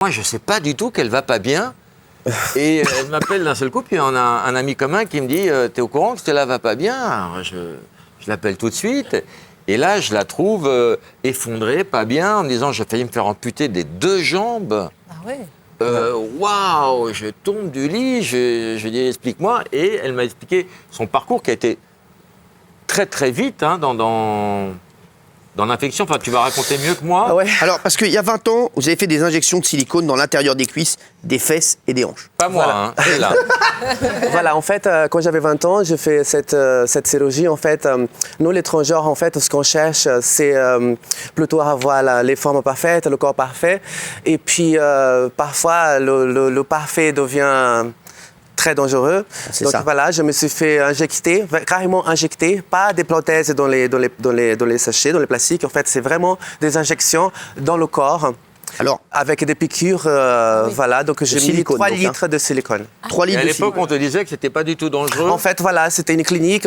Moi, je ne sais pas du tout qu'elle va pas bien. Et elle m'appelle d'un seul coup, puis on a un ami commun qui me dit « T'es au courant que Stella va pas bien ?» Alors, je l'appelle tout de suite. Et là, je la trouve effondrée, pas bien, en me disant « J'ai failli me faire amputer des 2 jambes. » Ah ouais. Waouh, je tombe du lit, je lui dis « Explique-moi. » Et elle m'a expliqué son parcours qui a été très très vite hein, dans l'infection. Enfin, tu vas raconter mieux que moi. Ah ouais. Alors, parce qu'il y a 20 ans, vous avez fait des injections de silicone dans l'intérieur des cuisses, des fesses et des hanches. Pas moi, Voilà. hein, c'est là. Voilà, en fait, quand j'avais 20 ans, j'ai fait cette chirurgie. En fait, nous, les transgenres, en fait, ce qu'on cherche, c'est plutôt avoir les formes parfaites, le corps parfait. Et puis, parfois, le parfait devient très dangereux. Donc ça. voilà, je me suis fait injecter, carrément injecter, pas des prothèses dans les sachets, dans les plastiques. En fait, c'est vraiment des injections dans le corps. Alors, Avec des piqûres, voilà, donc j'ai mis silicone, 3 donc, hein. litres de silicone. 3 Et litres à de l'époque, silicone. on te disait que c'était pas du tout dangereux. En fait, voilà, c'était une clinique,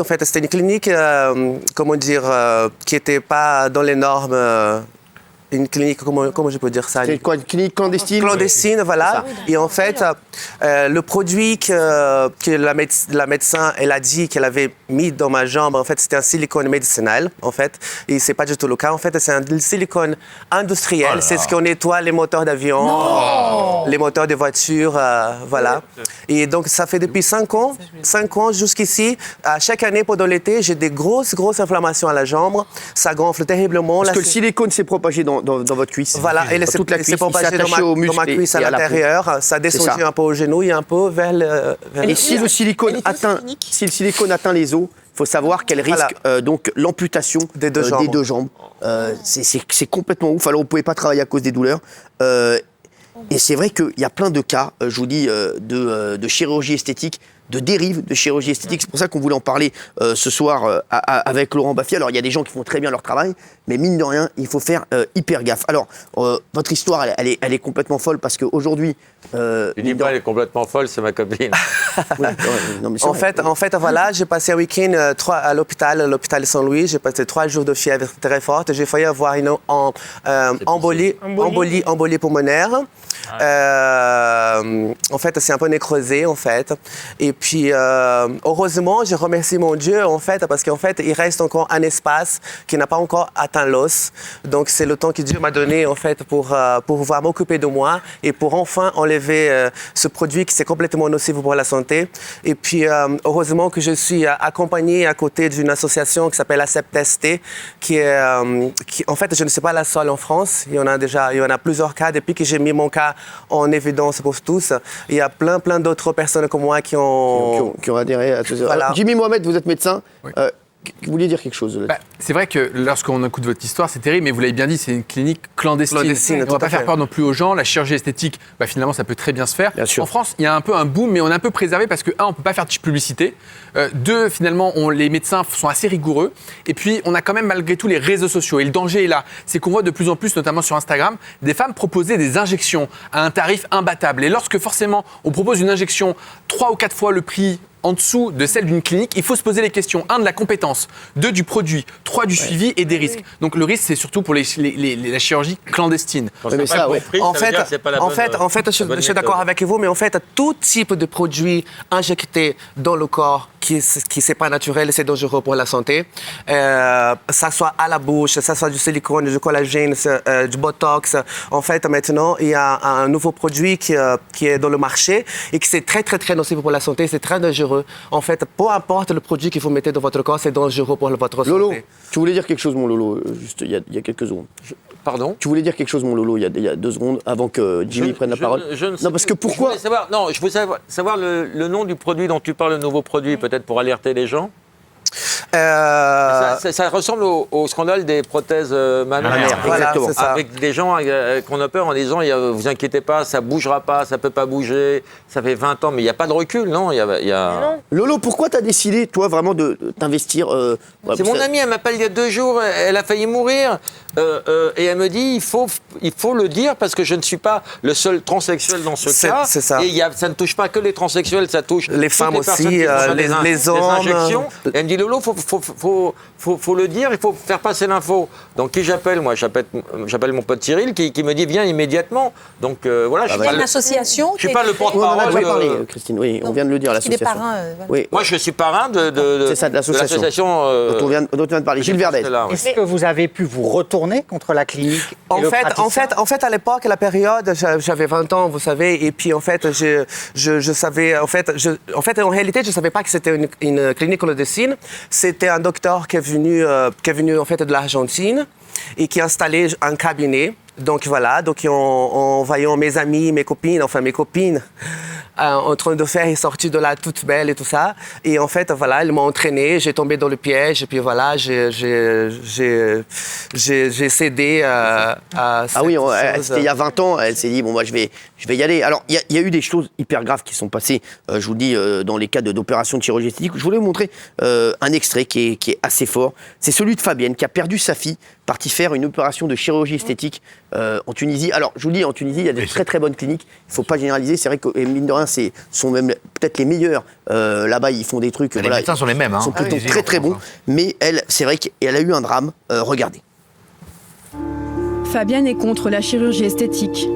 comment dire, qui n'était pas dans les normes. Une clinique, comment je peux dire ça? C'est quoi, une clinique clandestine? Clandestine, voilà. Et en fait, le produit que la médecin, elle a dit qu'elle avait mis dans ma jambe, en fait, c'était un silicone médicinal, en fait. Et c'est pas du tout le cas. En fait, c'est un silicone industriel. C'est ce qu'on nettoie les moteurs d'avion, les moteurs de voitures, voilà. Et donc, ça fait depuis 5 ans jusqu'ici. À chaque année, pendant l'été, j'ai des grosses inflammations à la jambe. Ça gonfle terriblement. Parce Là, que le silicone s'est propagé dans votre cuisse. voilà, et toute la c'est cuisse, il propagé s'est dans attaché aux ma muscles cuisse à et à la peau. l'intérieur. Ça descend ça. un peu au genou et un peu vers le... Et si le silicone atteint les os, il faut savoir qu'elle risque donc l'amputation Des 2 jambes. des 2 jambes. C'est complètement ouf. Alors, on ne pouvait pas travailler à cause des douleurs. Et c'est vrai qu'il y a plein de cas, je vous dis, de chirurgie esthétique, de dérive de chirurgie esthétique. C'est pour ça qu'on voulait en parler ce soir avec Laurent Baffie. Alors, il y a des gens qui font très bien leur travail, mais mine de rien, il faut faire hyper gaffe. Alors, votre histoire, elle est complètement folle parce qu'aujourd'hui... Tu dis pas, elle est complètement folle, c'est ma copine. En fait, voilà, j'ai passé un week-end à l'hôpital Saint-Louis. J'ai passé 3 jours de fièvre très forte. J'ai failli avoir une embolie pulmonaire. En fait, c'est un peu nécrosé, en fait. Et puis, heureusement, je remercie mon Dieu, en fait, parce qu'en fait, il reste encore un espace qui n'a pas encore atteint l'os. Donc, c'est le temps que Dieu m'a donné, en fait, pour pouvoir m'occuper de moi et pour enfin enlever ce produit qui est complètement nocif pour la santé. Et puis, heureusement que je suis accompagné à côté d'une association qui s'appelle ACEPT-ST, qui, en fait, je ne suis pas la seule en France. Il y en a plusieurs cas. Depuis que j'ai mis mon cas en évidence pour tous, il y a plein d'autres personnes comme moi qui ont adhéré à tout ça. Voilà. Jimmy Mohamed, vous êtes médecin. Oui. Vous vouliez dire quelque chose C'est vrai que lorsqu'on écoute votre histoire, c'est terrible, mais vous l'avez bien dit, c'est une clinique clandestine. Clandestine, On ne tout va à pas fait. faire peur non plus aux gens. La chirurgie esthétique, finalement, ça peut très bien se faire. Bien sûr. En France, il y a un peu un boom, mais on est un peu préservé parce que, on ne peut pas faire de publicité. 2, finalement, les médecins sont assez rigoureux. Et puis, on a quand même malgré tout les réseaux sociaux. Et le danger est là. C'est qu'on voit de plus en plus, notamment sur Instagram, des femmes proposer des injections à un tarif imbattable. Et lorsque, forcément, on propose une injection 3 ou 4 fois le prix en dessous de celle d'une clinique, il faut se poser les questions. 1, de la compétence. 2, du produit. 3, du suivi et des risques. Donc le risque, c'est surtout pour la chirurgie clandestine. mais ça, ouais. En fait, je suis d'accord avec vous, mais en fait, tout type de produit injecté dans le corps qui c'est pas naturel, c'est dangereux pour la santé. Ça soit à la bouche, ça soit du silicone, du collagène, du botox. En fait, maintenant, il y a un nouveau produit qui est dans le marché et qui c'est très nocif pour la santé, c'est très dangereux. En fait, peu importe le produit que vous mettez dans votre corps, c'est dangereux pour votre santé. Lolo, tu voulais dire quelque chose, mon Lolo, juste il y a quelques secondes. Pardon? Tu voulais dire quelque chose, mon Lolo, il y a 2 secondes, avant que Jimmy prenne la parole. Non, parce que pourquoi... Je voulais savoir le nom du produit dont tu parles, le nouveau produit, peut-être pour alerter les gens. Ça ressemble au scandale des prothèses mammaires. Voilà, Exactement. c'est ça. Avec des gens qu'on a peur en disant vous inquiétez pas, ça bougera pas, ça peut pas bouger, ça fait 20 ans, mais il n'y a pas de recul, non, Lolo, pourquoi tu as décidé, toi, vraiment, de t'investir C'est mon amie, elle m'appelle il y a 2 jours, elle a failli mourir. Et elle me dit, il faut le dire parce que je ne suis pas le seul transsexuel dans ce cas. C'est ça. Et ça ne touche pas que les transsexuels, ça touche les toutes femmes personnes aussi, qui reçoivent les des hommes. injections. Et elle me dit, Lolo, faut le dire, il faut faire passer l'info. Donc qui j'appelle? Moi, j'appelle mon pote Cyril qui me dit, viens immédiatement. Donc voilà, je Il y a une association. je suis pas le Oui, on en a porte-parole. déjà parlé, Christine. Oui, on vient de le dire, Il est l'association. parrain. Oui, Moi, je suis parrain de c'est ça, de l'association. l'association. dont on vient de parler. Gilles Verdez. Là, oui. Est-ce que vous avez pu vous retourner contre la clinique et le praticien En fait, à l'époque, la période, j'avais 20 ans, vous savez, et puis en fait, je savais, en fait, en réalité, je savais pas que c'était une clinique clandestine. C'était un docteur qui est venu en fait de l'Argentine et qui a installé un cabinet. Donc voilà, en voyant mes amis, mes copines, en train de faire, ils sortaient de là toute belle et tout ça. Et en fait, voilà, ils m'ont entraîné, j'ai tombé dans le piège, et puis voilà, j'ai cédé à Ah oui, c'était il y a 20 ans, elle s'est dit, bon, moi, je vais y aller. Alors, il y a eu des choses hyper graves qui sont passées, je vous le dis, dans les cas d'opérations de chirurgie esthétique. Je voulais vous montrer un extrait qui est assez fort. C'est celui de Fabienne, qui a perdu sa fille, partie faire une opération de chirurgie esthétique en Tunisie. Alors, je vous le dis, en Tunisie, il y a des très très bonnes cliniques. Il ne faut pas généraliser. C'est vrai que, mine de rien, sont même peut-être les meilleurs. Là-bas, ils font des trucs. Les médecins sont les mêmes. Ils sont plutôt très très bons. Mais elle, c'est vrai qu'elle a eu un drame. Regardez. Fabienne est contre la chirurgie esthétique.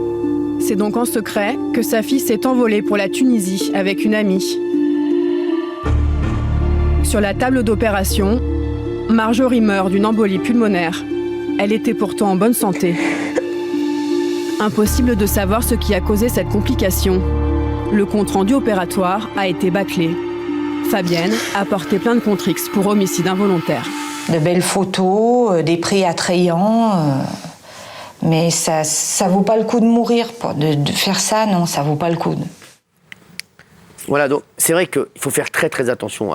C'est donc en secret que sa fille s'est envolée pour la Tunisie avec une amie. Sur la table d'opération, Marjorie meurt d'une embolie pulmonaire. Elle était pourtant en bonne santé. Impossible de savoir ce qui a causé cette complication. Le compte-rendu opératoire a été bâclé. Fabienne a porté plainte contre X pour homicide involontaire. De belles photos, des prix attrayants, mais ça vaut pas le coup de mourir. De faire ça, non, ça vaut pas le coup. Voilà, donc c'est vrai qu'il faut faire très très attention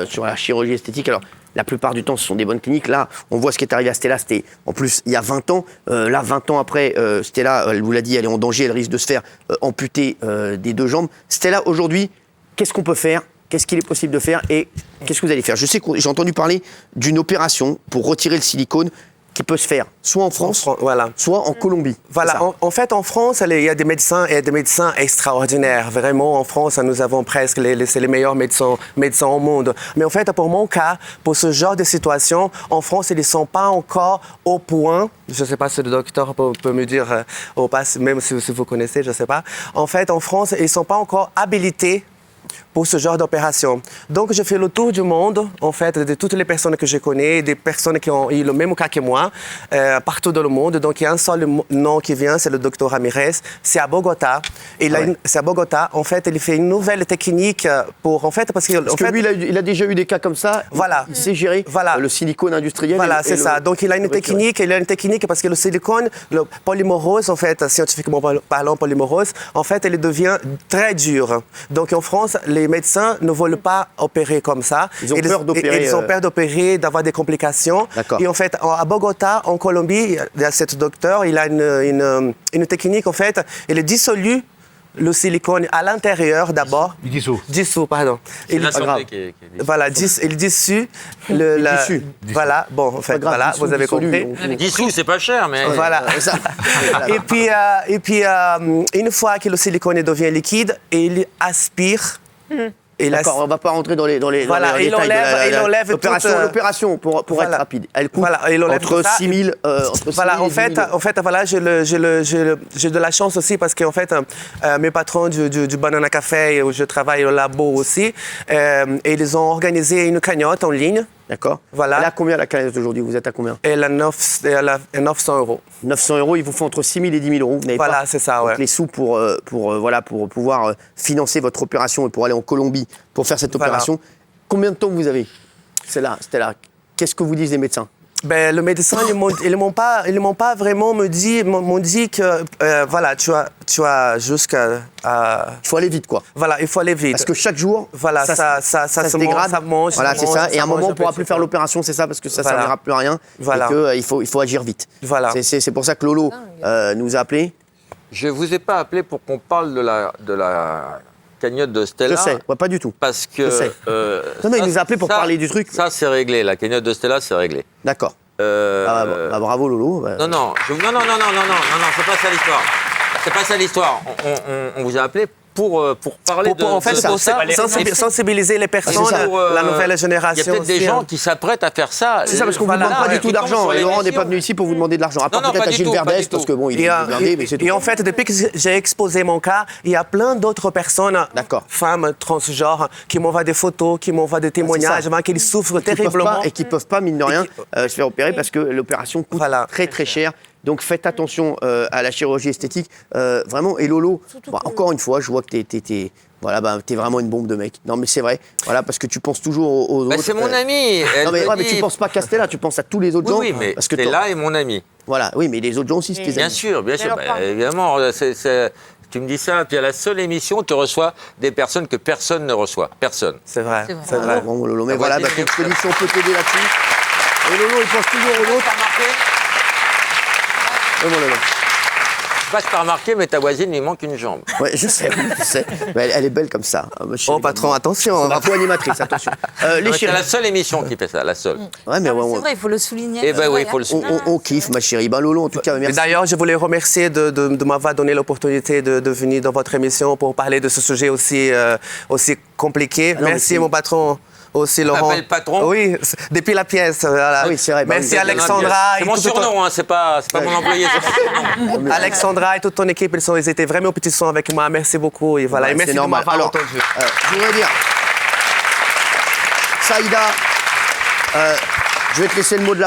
sur la chirurgie esthétique. Alors, la plupart du temps, ce sont des bonnes cliniques. Là, on voit ce qui est arrivé à Stella. C'était en plus il y a 20 ans. Là, 20 ans après, Stella, elle vous l'a dit, elle est en danger. Elle risque de se faire amputer des 2 jambes. Stella, aujourd'hui, qu'est-ce qu'on peut faire? Qu'est-ce qu'il est possible de faire? Et qu'est-ce que vous allez faire? Je sais que j'ai entendu parler d'une opération pour retirer le silicone qui peut se faire soit en France, voilà, soit en Colombie. Voilà, en fait, en France, il y a des médecins extraordinaires. Vraiment, en France, nous avons presque c'est les meilleurs médecins au monde. Mais en fait, pour mon cas, pour ce genre de situation, en France, ils ne sont pas encore au point. Je ne sais pas si le docteur peut me dire, même si vous connaissez, je ne sais pas. En fait, en France, ils ne sont pas encore habilités pour ce genre d'opération. Donc, je fais le tour du monde, en fait, de toutes les personnes que je connais, des personnes qui ont eu le même cas que moi, partout dans le monde. Donc, il y a un seul nom qui vient, c'est le docteur Ramirez. C'est à Bogota. C'est à Bogota. En fait, il fait une nouvelle technique pour, en fait, parce que lui, il a déjà eu des cas comme ça. Voilà. Il sait gérer le silicone industriel. Voilà, c'est ça. Donc, il a une technique parce que le silicone, le polymorose, en fait, scientifiquement parlant, polymorose, en fait, il devient très dur. Donc, en France, les médecins ne veulent pas opérer comme ça. Ils ont peur d'opérer. Ils ont peur d'opérer, d'avoir des complications. D'accord. Et en fait, à Bogota, en Colombie, il y a ce docteur, il a une technique, en fait, il dissolue le silicone à l'intérieur d'abord. Il dissout. Pardon. C'est la santé qui est Voilà, il dissout. Voilà, bon, en fait, voilà, vous avez compris. 10 sous, c'est pas cher, mais... Voilà. Et puis, une fois que le silicone devient liquide, il aspire. D'accord, on ne va pas rentrer dans les détails il enlève l'opération pour être rapide. Elle coûte entre 6 000 voilà, en fait, voilà, j'ai de la chance aussi parce qu'en fait, mes patrons du Banana Café où je travaille au labo aussi, et ils ont organisé une cagnotte en ligne. D'accord. Voilà. Elle a combien la cagnotte aujourd'hui? Vous êtes à combien? Elle a 900 €. 900 €, il vous faut entre 6 000 et 10 000 €. Vous n'avez voilà, pas c'est ça, ouais. les sous pour pouvoir financer votre opération et pour aller en Colombie pour faire cette opération. Combien de temps vous avez? Stella, qu'est-ce que vous disent les médecins? Ben, le médecin, ils m'ont pas vraiment m'ont dit que voilà, tu as jusqu'à il faut aller vite, quoi. Voilà, il faut aller vite. Parce que chaque jour, voilà, ça se dégrade, ça mange. Voilà, c'est ça. Et à un moment, on ne pourra plus faire l'opération, c'est ça, parce que ça ne servira plus à rien. Voilà. Et qu'il faut agir vite. Voilà. C'est pour ça que Lolo nous a appelés. Je ne vous ai pas appelé pour qu'on parle de la cagnotte de Stella. Je sais, ouais, pas du tout. Parce que... Non, il nous a appelé pour parler du truc. Ça, c'est réglé. La cagnotte de Stella, c'est réglé. D'accord. Bravo Lolo. Bah. Non, c'est pas ça l'histoire. C'est pas ça l'histoire. On vous a appelé pour parler En fait, pour sensibiliser les personnes, la nouvelle génération. Il y a peut-être des gens qui s'apprêtent à faire ça. C'est ça, parce qu'on ne vous demande pas du tout d'argent. Et Laurent n'est pas venu ici pour vous demander de l'argent. À part peut-être à Gilles Verdès, parce que bon, il est blindé, mais c'est tout. Et en fait, depuis que j'ai exposé mon cas, il y a plein d'autres personnes, femmes transgenres, qui m'envoient des photos, qui m'envoient des témoignages, qui souffrent terriblement. Et qui ne peuvent pas, mine de rien, se faire opérer parce que l'opération coûte très très cher. Donc faites attention à la chirurgie esthétique, vraiment. Et Lolo, encore une fois, je vois que t'es vraiment une bombe de mec. Non, mais c'est vrai, voilà, parce que tu penses toujours aux autres. C'est mon ami. Non, mais tu penses pas qu'à Stella, tu penses à tous les autres gens. Oui, mais Stella est mon ami. Voilà, oui, mais les autres gens aussi, c'est tes amis. Bien sûr. Évidemment, tu me dis ça, puis à la seule émission, tu reçois des personnes que personne ne reçoit. Personne. C'est vrai. Bon, Lolo, mais voilà, si on peut t'aider là-dessus. Et Lolo, il pense toujours aux autres. Je passe par remarquer, mais ta voisine, il manque une jambe. Ouais, je sais. Mais elle est belle comme ça. Patron, attention. Co-animatrice, attention. C'est la seule émission qui fait ça, la seule. Ouais, mais c'est vrai, il faut le souligner. Eh ben oui, il faut le souligner. On kiffe, ma chérie. Lolo, en tout cas, merci. D'ailleurs, je voulais remercier de m'avoir donné l'opportunité de venir dans votre émission pour parler de ce sujet aussi compliqué. Merci, mon patron. Aussi, Laurent. Le patron. Oui, depuis la pièce. Voilà. Oui, c'est vrai. Merci Alexandra. C'est mon surnom, c'est pas mon employé, c'est mon surnom. Alexandra et toute ton équipe, ils étaient vraiment au petit son avec moi. Merci beaucoup. Et voilà, et merci de m'avoir entendu. Je voudrais dire, Saïda, je vais te laisser le mot de la